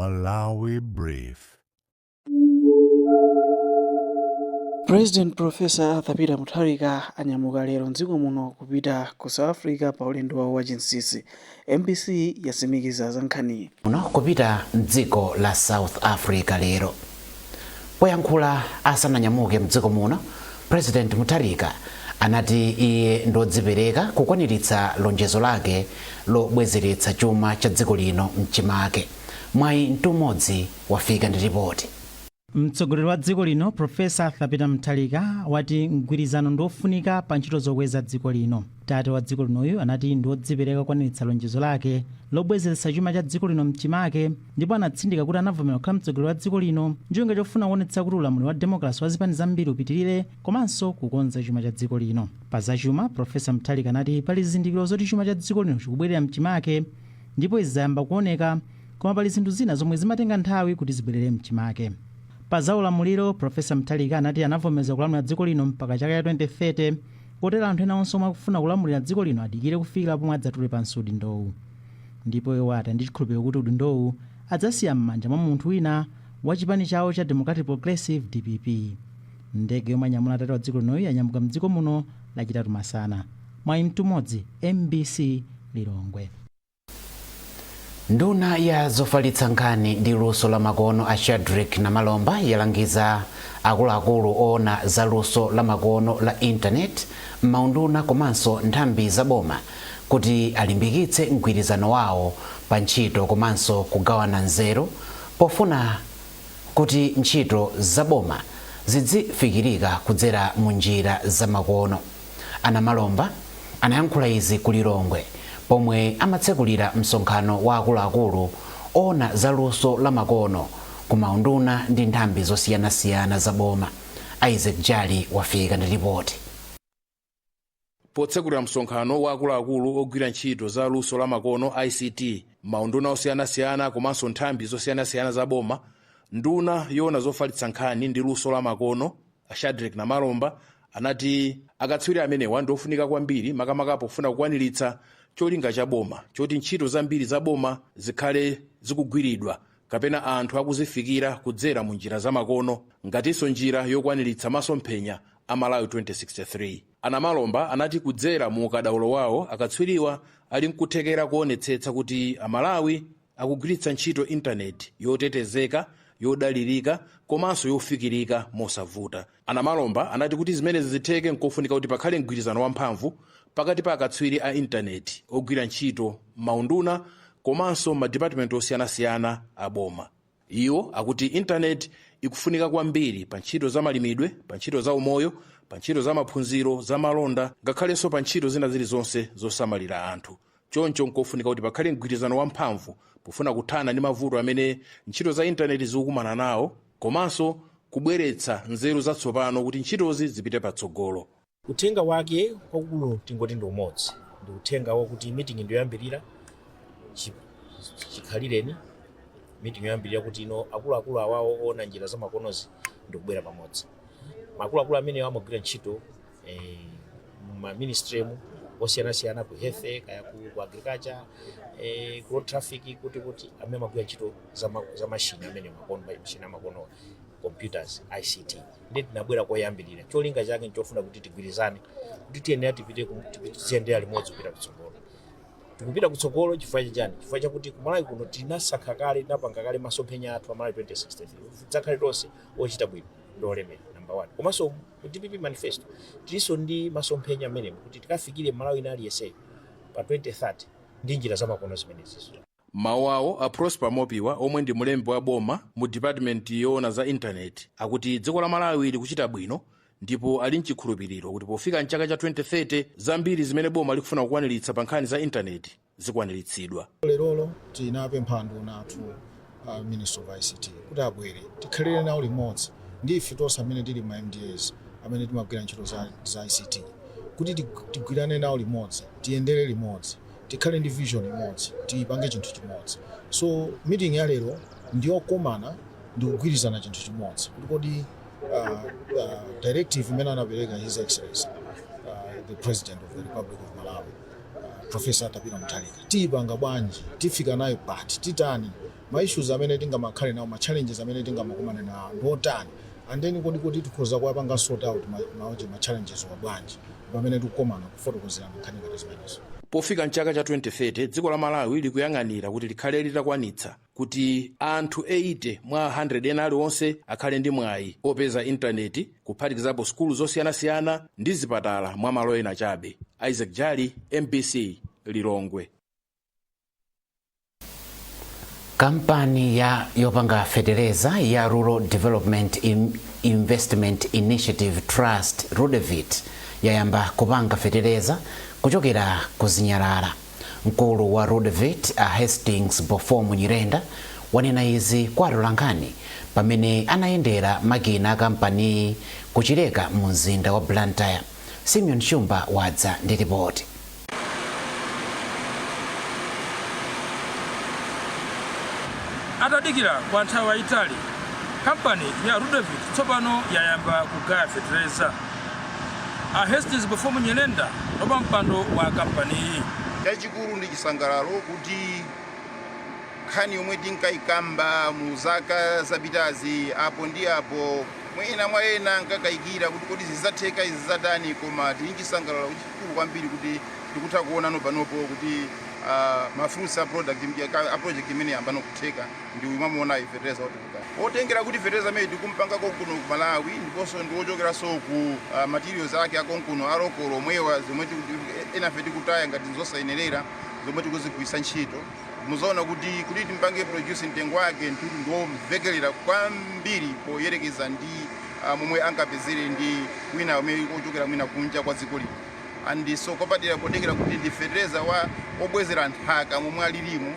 Malawi Brief. President Professor Arthur Peter Mutharika anyamuka lero mdziko muno kupita ku South Africa pa ulendo wawo wa chinsinsi. MBC yasimikiza za nkhani muno kupita mdziko la South Africa lero. Poyankhula asananyamuke mdziko muno, President Mutharika anati iye ndodzipereka kukwaniritsa lonjezo lake lobwezeretsa chuma cha dziko lino mchimake. Mwayi Mtumodzi wafika ndi ripoti. Mtsogoleri wa dziko lino Professor Arthur Peter Mutharika wati mgwirizano ndofunika pa ntchito zokweza dziko lino. Tate wa dziko linoyu anati ndodzipereka kukwaniritsa lonjezo lake lobwezeretsa chuma cha dziko lino mchimake, ndipo anatsindika kuti anavomera kukhala mtsogoleri wa dziko lino njonga chofuna kuonetsa kuti ulamuliro wa demokrasi wa zipani zambiri upitirire komanso kukonza chuma cha dziko lino. Pa zachuma, Professor Mutharika anati pali zizindikiro zoti chuma cha dziko lino chikubwerera mchimake ndipo izi zayamba kuoneka, koma pali zinthu zina zomwe zimatenga nthawi kuti zibwerere mchimake. Pa za ulamuliro, Professor Mutharika anati anavomeza kulamulira dziko lino mpaka chaka cha 2030, kotera anthu ena onse omwe akufuna kulamulira dziko lino adikire kufikira pomwe adzatule pansi udindowu. Ndipo iwo ati ndi chikhulupiriro kuti udindowu adzasiya m'manja mwa munthu wina wa chipani chawo cha Democratic Progressive DPP. Ndege yomwe anyamula atatu wa dziko linoyi yanyamuka mdziko muno lachitatu masana. Mwayi Mtumodzi, MBC Lilongwe. Nduna ya zofalitsa nkhani ndi luso la makono a Shadrack Namalomba yalangiza akuluakulu ona za luso la makono la internet, maunduna komanso nthambi za boma kuti alimbikitse mgwirizano wawo pa ntchito komanso kugawana nzeru pofuna kuti ntchito za boma zidzifikirika kudzera mu njira za makono. Namalomba anayankhula izi ku Lilongwe pomwe amatsekulira msonkhano wa akuluakulu ona za luso la makono ku maunduna ndi nthambi zosiyanasiyana za boma. Isaac Jali wafika ndi ripoti. Potsekulira msonkhano wa akuluakulu ogwira ntchito za luso la makono ICT, maunduna osiyanasiyana komanso nthambi zosiyanasiyana za boma, nduna yona zofalitsa nkhani ndi luso la makono a Shadrack Namalomba anati akatswiri amenewa ndofunika kwambiri makamaka pofuna kukwaniritsa cholinga cha boma choti ntchito zambiri za boma zikhale zikugwiridwa kapena anthu akuzifikira kudzera mu njira za makono, ngatinso njira yokwaniritsa masomphenya a Malawi 2063. Namalomba anati kudzera mu ukadaulo wawo akatswiriwa ali nkuthekera kuonetsetsa kuti Amalawi akugwiritsa ntchito intaneti yotetezeka, yodalirika komanso yofikirika mosavuta. Namalomba anati kuti zimenezi zitheke nkofunika kuti pakhale mgwirizano wamphamvu pakati pa akatswiri a intaneti ogwira ntchito maunduna komanso madepartment osiyanasiyana a boma. Iwo akuti intaneti ikufunika kwambiri pa ntchito za malimidwe, pa ntchito za umoyo, pa ntchito za maphunziro, za malonda, ngakhalenso pa ntchito zina zilizonse zosamalira anthu. Choncho nkofunika kuti pakhale mgwirizano wamphamvu pofuna kuthana ndi mavuto amene ntchito za intaneti zikukumana nawo komanso kubweretsa nzeru zatsopano kuti ntchitozi zipite patsogolo. Uthenga wake kwakulu tingoti ndi umodzi, ndi uthenga wakuti meeting ndoyambirira chikhalireni, meeting yoyambirira kuti ino akuluakulu awawo ona njira za makonozi ndikubwera pamodzi. Akuluakulu amene amagwira ntchito ma ministry osiyanasiyana ku health, kaya ku agriculture, ku road traffic, kuti amene amagwira ntchito za machine amene makono pa machine amakono computers ICT ndi tinabwera koyambirira. Cholinga chake nchofuna kuti tigwirizane kuti tiyenera tiyendera limodzi kupita kutsogolo. Tikupita kutsogolo chifukwa chani? Chifukwa chakuti kumalawi kuno tinasankha kale, tinapanga kale masomphenya athu a Malawi 2063 dzakhale lonse ochita bwino ndolemera number 1. Komanso ku DPP manifesto tilinso ndi masomphenya amene kuti tikafikire Malawi na aliyese pa 2030 ndi njira za makono zimenezi. Mawu awo a Prosper Mopiwa omwe ndi mulembi wa boma mu department yoona za intaneti akuti dziko la Malawi likuchita bwino ndipo ali nchikhulupiriro kuti pofika mchaka cha 2030 zambiri zimene boma likufuna kukwaniritsa pa nkhani za intaneti zikwaniritsidwa. Lero tinapempha nduna athu Minister of ICT kuti abwere tikhalire nawo limodzi ndi ife tonse amene tili ma MDAs amene timagwira ntchito za ICT kuti tigwirane nawo limodzi, tiyendere limodzi, tikhale ndi vision imodzi, tipange chinthu chimodzi. So meeting ya lero ndiyokomana ndi kugwirizana chinthu chimodzi kuti directive imene anapereka His Excellency the President of the Republic of Malawi Professor Arthur Peter Mutharika tiyipanga bwanji, tifika nayo pati, titani ma issues amene tingamakhale nawo, ma challenges amene tingamakumana nawo ndotani, and then kuti tikhoza kuwapanga sort out ma challenges wa bwanji pamene tikukomana kufotokozera nkhani ngati zimenezo. Pofika mchaka cha 2030 dziko la Malawi likuyang'anira kuti likhale litakwanitsa kuti anthu 80 mwa 100 ena aliwonse akhale ndi mwayi opeza intaneti, kuphatikizapo sukulu zosiyanasiyana ndi zipatala mwa malo ena chabe. Isaac Jali, MBC, Lilongwe. Kampani yopanga fetereza ya Rural Development Investment Initiative Trust Rudevit yayamba kupanga fetereza kuchokera kuzinyalala. Mkulu wa Rudevit Hastings Bofomu Nyirenda wanena izi kwa Atolankhani pamene anayendera makina kampani kuchileka mu mzinda wa Blantyre. Simeon Shumba wadza ndi ripoti. Atadikira kwa nthawi yayitali, kampani ya Rudevit tsopano yayamba kugaya fetereza. Hastings Bofomu Nyirenda oba mpando wa kampani iyi. Chachikulu ndi chisangalalo kuti nkhani yomwe tinkayikamba mu zaka zapitazi apo ndi apo mwena nkakayikira kuti kodi zidzatheka izi zatani, koma tili chisangalalo chachikulu kwambiri kuti tikutha kuona panopo kuti mafruits a project imene yamba kutheka ndi umamuona fetereza otengera kuti fetereza imene tikumpanga konkuno ku Malawi ndiponso ndi ochokera so ku materials ake akonkuno alokolo omwewa zomwe enafe tikutaya ngati zosayenerera zomwe tikuzigwisa ntchito. Muzaona kuti timpange produce mtengo wake ndiwomvekelera kwambiri poyerekeza ndi momwe angapezere ndi wina umene ochokera mwina kunja kwa dziko lino. And so kopatira podekera kuti ndi fetereza obwezera nthaka momwe alilimu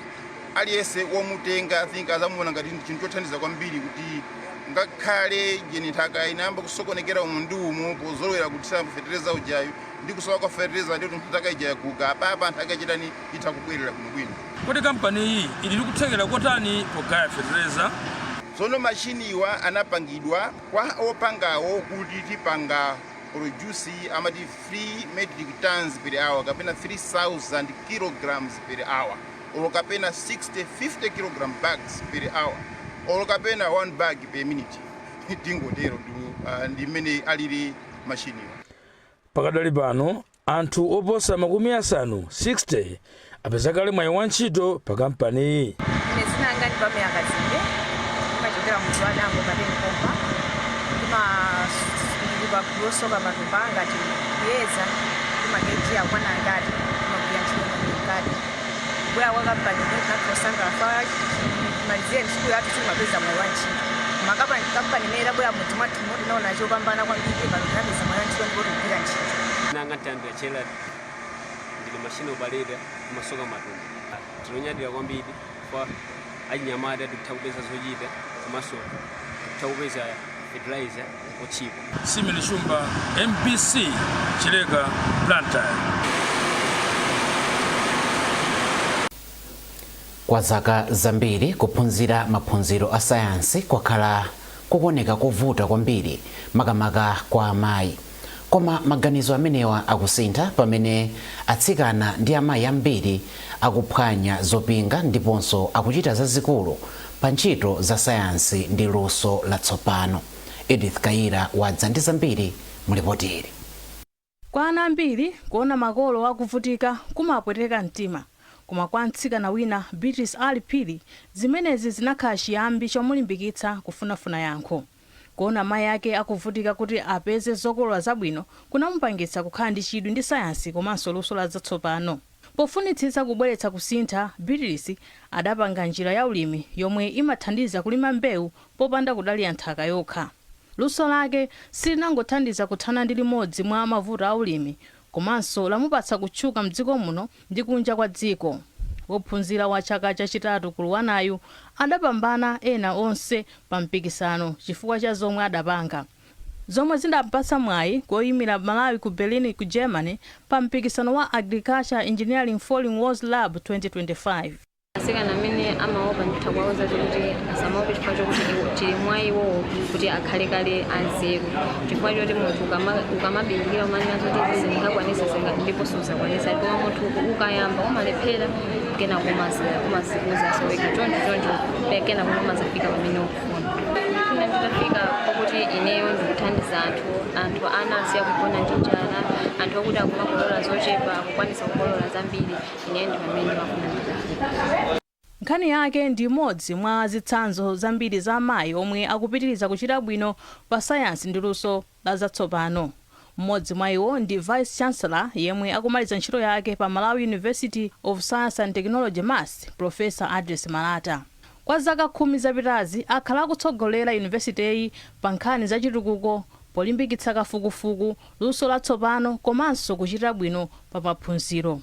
aliyese womutenga think azamuona ngati chinthu chothandiza kwambiri kuti ngakhale jeni nthaka inayamba kusokonekera umundumu pozolowera kuti fetereza ujayo ndi kusowa kwa fetereza ndi nthaka ijayo kuga apapa nthaka chitani itha kubwerera bwino. Kuti kampani iyi ili kuthekera kotani pogaya fetereza? Tsono machini iwa anapangidwa kwa opangawo kuti tipanga produce amati 3 metric tons per hour kapena 3000 kilograms per hour or kapena 50 kilogram bags per hour or kapena 1 bag per minute. Tingotero ndi mmene alili machine. Pakadali pano anthu oposa makumi asanu 60 apeza kale mwayi wa ntchito pa kampani iyi. Ine zinanga ndi pamwe akazinde machokera mudzi wa Dango kapena Komba ndiba kulosoka matumba ngati kuyeza mageji akwana ngati magwira ntchito ngati bwa wa kampani nakosanga fa malizeni siku yathu timapeza mwayi wa ntchito. Kampani imene bwa mudzi mwathu moti naona chopambana kwambiri panapeza mwayi wa ntchito ndipo tikugwira ntchito. Nanga ntambira chela ndili mashine obalera kumasoka matumba. Tinonyadira kwambiri kwa achinyamata tikutha zochita komanso tikutha fertilizer ochipa. Simeon Shumba, MBC, Chileka, Blantyre. Kwa zaka zambiri kuphunzira maphunziro a sayansi kwakhala kukoneka kuvuta kwambiri makamaka kwa amayi. Koma maganizo amenewa akusintha pamene atsikana ndi amayi ambiri akuphwanya zopinga ndiponso akuchita zazikulu pa ntchito za sayansi ndi luso latsopano. Edith Kaira wadza ndi zambiri mulipoteri. Kwa ana ambiri kuona makolo akuvutika kumapweteka mtima, koma kwa mtsikana wina Beatrice Alipiri zimenezi zinakhala chiyambi chomulimbikitsa kufunafuna yankho. Kuona mayi ake akuvutika kuti apeze zokolola zabwino kunamupangitsa kukhala ndi chidwi ndi sayansi komanso luso la zatsopano. Pofunitsitsa kubweretsa kusintha, Beatrice adapanga njira ya ulimi yomwe imathandiza kulima mbewu popanda kudalira nthaka yokha. Luso lake silinangothandiza kuthana ndi limodzi mwa mavuto a ulimi, komanso lamupatsa kutchuka mdziko muno ndi kunja kwa dziko. Wophunzira wa chaka chachitatu ku Luwanayu adapambana ena onse pa mpikisano chifukwa cha zomwe adapanga, zomwe zindapatsa mwayi koyimira Malawi ku Berlin ku Germany pa mpikisano wa Agriculture Engineering Falling Walls Lab 2025. Sikana amene amaopa nditha kuwauza kuti asamaope chifukwa chokuti chili mwa iwo kuti akhale kale anzeru, chifukwa choti munthu ukamabilikira umanena zoti zingakwanisa ndipo suzakwanisa, koma munthu ukayamba umalephera kena kumazikuza soweka choncho kena kumazafika pamene ukufuna. Ndifuna nditafika pakuti ineyo ndikuthandiza anthu ana asiya kugona ndi njala, anthu okuti akumakolola zochepa akukwanisa kukolola zambiri, ineyo ndi pamene mafuna nditafika. Nkhani yake ndi imodzi mwa zitsanzo zambiri za amayi omwe akupitiriza kuchita bwino pa sayansi ndi luso la zatsopano. Mmodzi mwa iwo ndi Vice Chancellor yemwe akumaliza ntchito yake pa Malawi University of Science and Technology MUST, Professor Adres Malata. Kwa zaka 10 zapitazi akhala akutsogolera yunivesitiyi pa nkhani za chitukuko, polimbikitsa kafukufuku, luso latsopano komanso kuchita bwino pa maphunziro.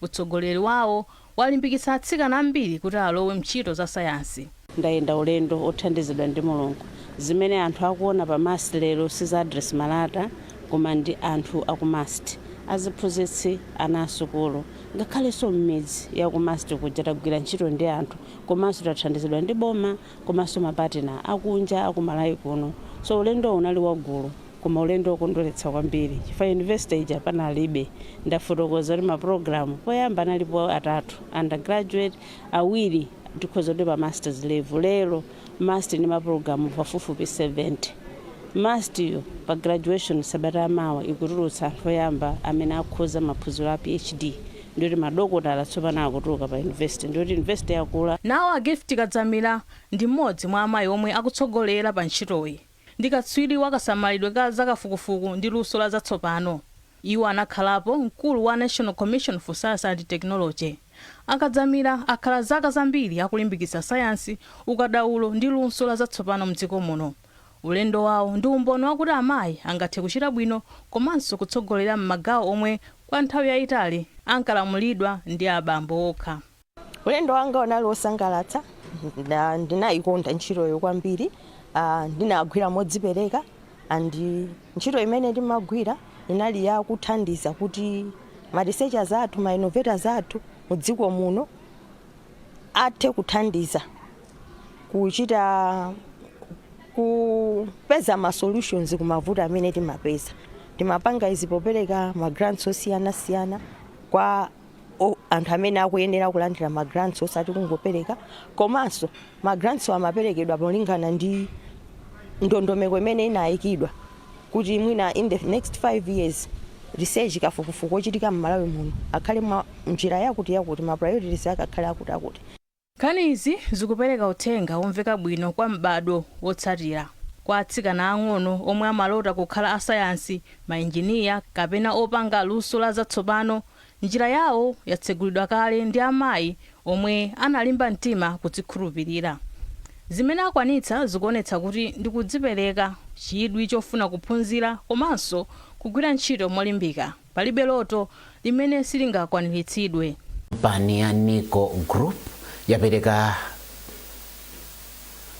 Utsogoleri wawo walimbikitsa atsikana ambiri kuti alowe mchito za sayansi. Ndayenda ulendo othandizidwa ndi Mulungu. Zimene anthu akuona pa MUST lero si Adres Malata koma ndi anthu aku MUST, aziphunzitsi ana asukulu, ngakhalenso mmidzi ya ku MUST kuja tagwira ntchito ndi anthu, komanso tathandizidwa ndi boma komanso mapatina akunja aku Malawi kuno. So ulendo unali wagulu koma ulendo okondweretsa kwambiri, chifukwa university ija panalibe. Ndafotokoza kuti maprogramu poyamba analipo atatu, undergraduate awiri tikhoza kuti pa masters level. Lero MUST ni maprogramu pafupifupi 70. MUST yo pa graduation sabata mawa ikutulutsa anthu oyamba amene akhoza maphunziro a PhD, ndiyoti madokotala tsopano akutuluka pa university, ndiyoti university yakula. Nawo a Gift Kadzamira ndi mmodzi mwa amayi omwe akutsogolera pa ntchitoyi, ndi katswiri wakasamalidwe ka zakafukufuku ndi luso la zatsopano. Iwo anakhalapo mkulu wa National Commission for Science and Technology. Akadzamira akhala zaka zambiri akulimbikitsa sayansi, ukadaulo ndi luso la zatsopano mdziko muno. Ulendo wawo ndi umboni wakuti amayi angathe kuchita bwino komanso kutsogolera m'magawo omwe kwa nthawi yayitali ankalamulidwa ndi abambo okha. Ulendo wanga unali wosangalatsa, ndinayikonda ntchitoyo kwambiri, ndinagwira modzipereka, andi ntchito imene ndimagwira inali ya kuthandiza kuti ma researchers athu, ma innovators athu mudziko muno athe kuthandiza kuchita kupeza ma solutions kumavuto amene timapeza. Timapanga izi popereka ma grants osiyana-siyana kwa anthu amene akuyenera kulandira ma grants osati kungopereka, komanso ma grants amaperekedwa polingana ndi ndondomeko imene inayikidwa kuti mwina in the next 5 years research kafukufuku ochitika m'Malawi muno akhale njira yakuti ma priorities akakhale akuti. Nkhani izi zikupereka uthenga womveka bwino kwa mbadwo wotsatira, kwa atsikana ang'ono omwe amalota kukhala asayansi, mainjiniya kapena opanga luso la zatsopano. Njira yawo yatsegulidwa kale ndi amayi omwe analimba mtima kudzikhulupirira. Zimene akwanitsa zikuonetsa kuti ndikudzipereka, chidwi chofuna kuphunzira komanso kugwira ntchito molimbika. Palibe loto limene silingakwaniritsidwe. Kampani ya Nico Group yapereka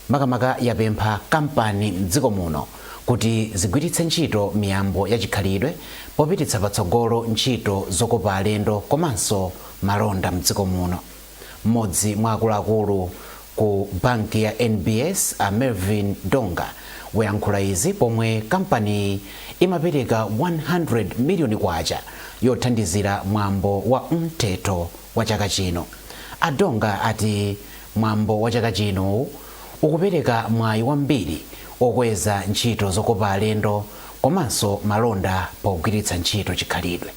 makamaka yapempha kampani mdziko muno kuti zigwiritse ntchito miyambo ya chikhalidwe popititsa patsogolo ntchito zokopa alendo komanso malonda mdziko muno. Mmodzi mwa akuluakulu ku banki ya NBS Melvin Donga wayankhula izi pomwe kampani imapereka 100 miliyoni kwacha yothandizira mwambo wa mteto wa chaka chino. Adonga ati mwambo wa chaka chino ukupereka mwayi wambiri okweza ntchito zokopa alendo komanso malonda pogwiritsa ntchito chikhalidwe.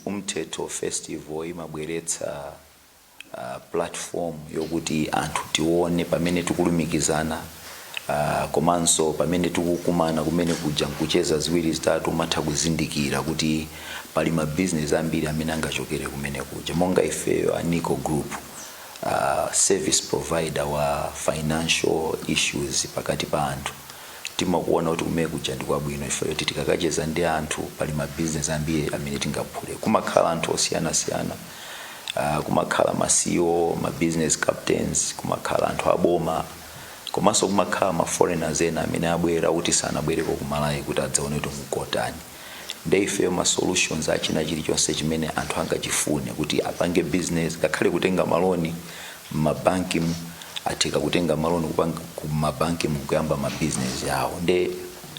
Umteto festival imabweretsa platform yokuti anthu tione pamene tikulumikizana, komanso pamene tikukumana kumene kuja nkucheza ziwiri zitatu matha kuzindikira kuti pali ma business ambiri amene angachokere kumene kuja. Monga ifeyo a Nico Group, service provider wa financial issues pakati pa anthu, timakuona kuti kumene kuja ndi kwabwino ifeyo titikakacheza ndi anthu pali ma business ambiri amene tingaphule. Kumakhala anthu osiyana-siyana, kumakhala ma CEO, ma business captains, kumakhala anthu aboma, komanso kumakhala ma foreigners ena amene abwera kuti sanabwereko ku Malawi kuti adzaone kuti mukotani. nde ife ma solutions achina chilichonse chimene anthu angachifune kuti apange business, ngakhale kutenga maloni mabanki atika kutenga maloni kupanga ku mabanki mukuyamba ma business yawo.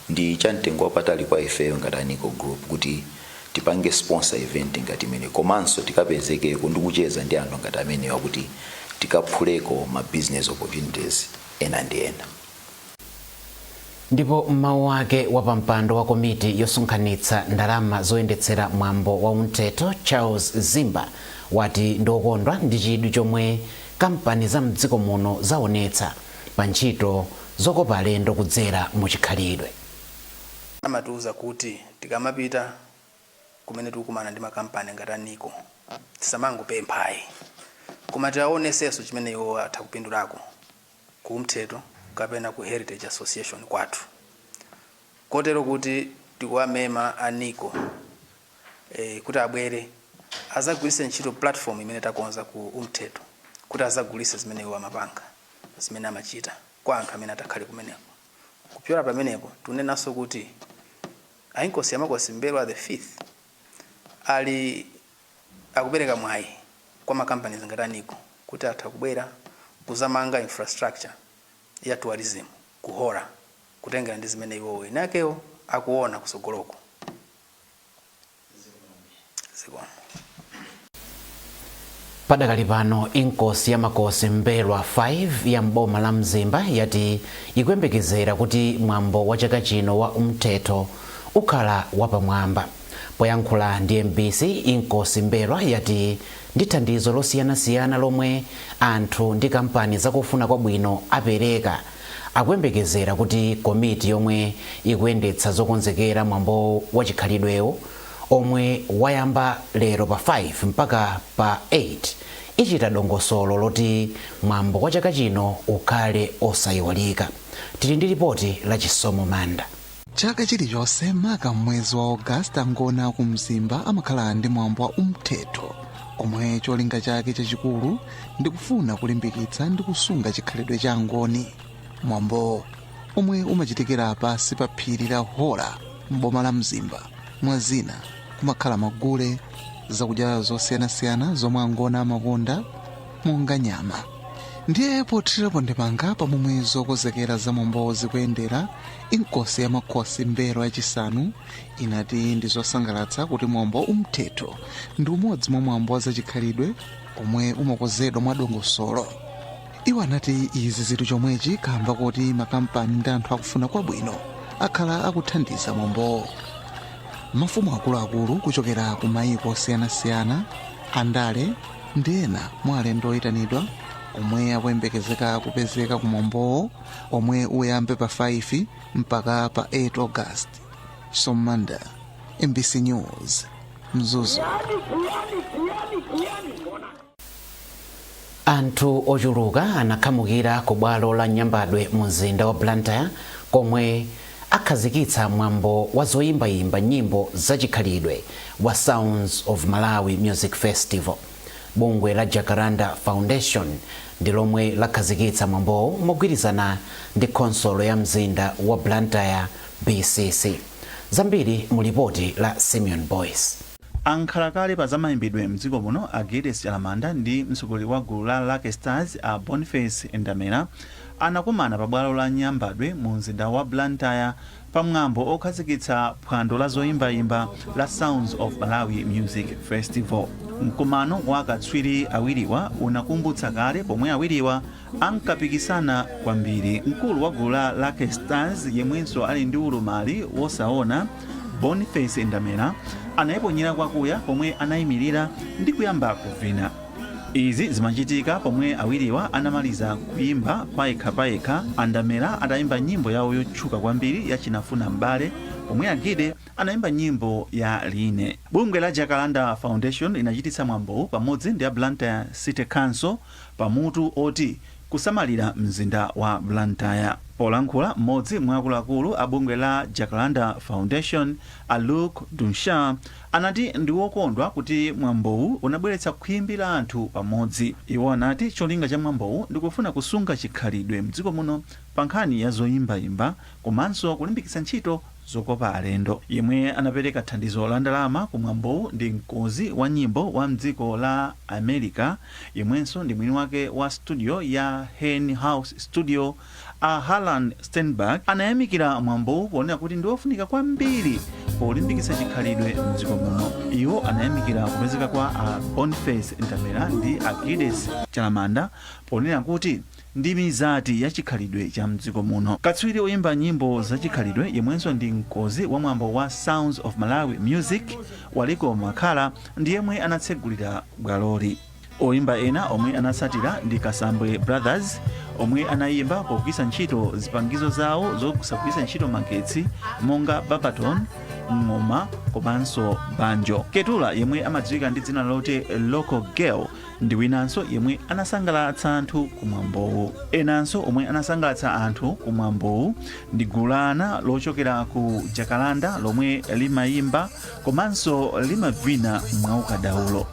Ndi chamtengo wapatali kwa ifeyo ngati Aniko Group kuti tipange sponsor event ngati imene, komanso tikapezekeko ndi kucheza ndi anthu ngati amene wakuti tikaphuleko ma business opportunities ena ndi ena. Ndipo mawu ake wapampando wa komiti yosonkhanitsa ndalama zoyendetsera mwambo wa umteto Charles Zimba wati ndokondwa ndi chidwi chomwe kampani za mdziko muno zaonetsa pa ntchito zokopa alendo kudzera mu chikhalidwe. Amatiuza kuti tikamapita kumene tikukumana ndi makampani ngati Aniko tisamangopemphayi, koma tiaonesenso chimene iwo atha kupindulako ku umteto kapena ku Heritage Association kwathu, kotero kuti tikuwamema Aniko kuti abwere azagulise ntchito platform imene takonza ku umteto kuti azagulise zimene iwo amapanga, zimene amachita kwa anthu amene atakhale kumeneko. Kupyola pamenepo tunenanso kuti ainkosi yamakosi Mbelwa the 5th ali akupereka mwayi kwa makampani ngati Aniko kuti atha kubwera kuzamanga infrastructure ya tourism kuhora kutengera ndi zimene iwo enakewo akuona kusogoloko. Padakali pano inkosi yamakosi Mbelwa 5 ya mboma la Mzimba yati ikuyembekezera kuti mwambo wa chaka chino wa umteto ukhala wapamwamba. Poyankhula ndi MBC, inkosi Mbelwa yati ndi thandizo losiyanasiyana lomwe anthu ndi kampani zakufuna kwabwino apereka, akuyembekezera kuti komiti yomwe ikuyendetsa zokonzekera mwambo wa chikhalidwewo omwe wayamba lero pa 5 mpaka pa 8 ichita dongosolo loti mwambo wa chaka chino ukhale osayiwalika. Tili ndi ripoti la Chisomo Manda. Chaka chilichonse maka mwezi wa August angona ku Mzimba amakhala ndi mwambo wa umteto omwe cholinga chake chachikulu ndi kufuna kulimbikitsa ndi kusunga chikhalidwe cha angoni. Mwambo omwe umachitikira pasi pa phiri la Hora mboma la Mzimba, mwazina kumakhala magule zakudya zosiyanasiyana zomwe angona amakonda monga nyama. Ndiye pothirapo ndipanga pamomwe zokonzekera za mwambo zikuyendera, inkosi yamakosi Mbelwa yachisanu inati ndi zosangalatsa kuti mwambo umteto ndi umodzi mwa mwambo wa zachikhalidwe omwe umakonzedwa mwa dongosolo. Iwo anati izi zili chomwechi kamba kuti makampani ndi anthu akufuna kwabwino akhala akuthandiza mwambo. Mafumu akuluakulu kuchokera ku mayiko osiyanasiyana, andale ndi ena mwa alendo oyitanidwa omwe akuyembekezeka kupezeka ku mwambowo omwe uyambe pa 5 mpaka pa 8 August. Somanda, MBC News, Mzuzu. Anthu ochuluka anakhamukira ku bwalo la Nyambadwe mu mzinda wa Blantyre komwe akhazikitsa mwambo wa zoyimbayimba nyimbo zachikhalidwe wa Sounds of Malawi Music Festival. Bungwe la Jacaranda Foundation ndi lomwe lakhazikitsa mwambowo mogwirizana ndi konsolo ya mzinda wa Blantyre BCC. Zambiri mu ripoti la Simeon Boyce. Ankhalakale pa zamayimbidwe mdziko muno a Gildes Chalamanda ndi mtsogoleri wa gulu la Lucky Stars a Boniface Ndamera anakumana pa bwalo la Nyambadwe mu mzinda wa Blantyre pa mwambo okhazikitsa phwando la zoyimbayimba la Sounds of Malawi Music Festival. Mkumano wa akatswiri awiriwa unakumbutsa kale pomwe awiriwa ankapikisana kwambiri. Mkulu wa gulu la Lucky Stars yemwenso ali ndi ulumali wosaona, Boniface Ndamera anayiponyera kwakuya pomwe anayimirira ndi kuyamba kuvina. Izi zimachitika pomwe awiriwa anamaliza kuyimba payekha. Ndamera atayimba nyimbo yawo yotchuka kwambiri ya Chinafuna Mbale, pomwe Agide anayimba nyimbo ya Line. Bungwe la Jacaranda Foundation inachititsa mwambowu pamodzi ndi a Blantyre City Council pamutu oti kusamalira mzinda wa Blantyre. Polankhula mmodzi mwa akuluakulu a bungwe la Jacaranda Foundation, a Luke Dunsha, anati ndi wokondwa kuti mwambowu unabweretsa khwimbi la anthu pamodzi. Iwo anati cholinga cha mwambowu ndi kufuna kusunga chikhalidwe mdziko muno pa nkhani ya zoyimbayimba komanso kulimbikitsa ntchito zokopa alendo. Yemwe anapereka thandizo la ndalama kumwambowu ndi mkonzi wa nyimbo wa mdziko la America, yemwenso ndi mwini wake wa studio ya Hen House Studio, Harlan Steinberg. Anayamikira mwambowu ponena kuti ndi wofunika kwambiri polimbikitsa chikhalidwe mdziko muno. Iwo anayamikira kupezeka kwa Boniface Ndamera ndi Gideon Chalamanda ponena kuti ndi mizati ya chikhalidwe cha mdziko muno. Katswiri oyimba nyimbo za chikhalidwe yemwenso ndi mkonzi wa mwambo wa Sounds of Malawi Music, Waliko Makhala, ndi yemwe anatsegulira bwaloli. Oyimba ena omwe anatsatira ndi Kasambwe Brothers, omwe anayimba pogwiritsa ntchito zipangizo zawo zogwiritsa ntchito magetsi monga babaton, ng'oma komanso banjo. Ketula yemwe amadziwika ndi dzina loti Local Girl ndi winanso yemwe anasangalatsa anthu kumwambowu. Enanso omwe anasangalatsa anthu kumwambowu ndi gulu la ana lochokera ku Jakalanda lomwe limayimba komanso limavina mwaukadaulo.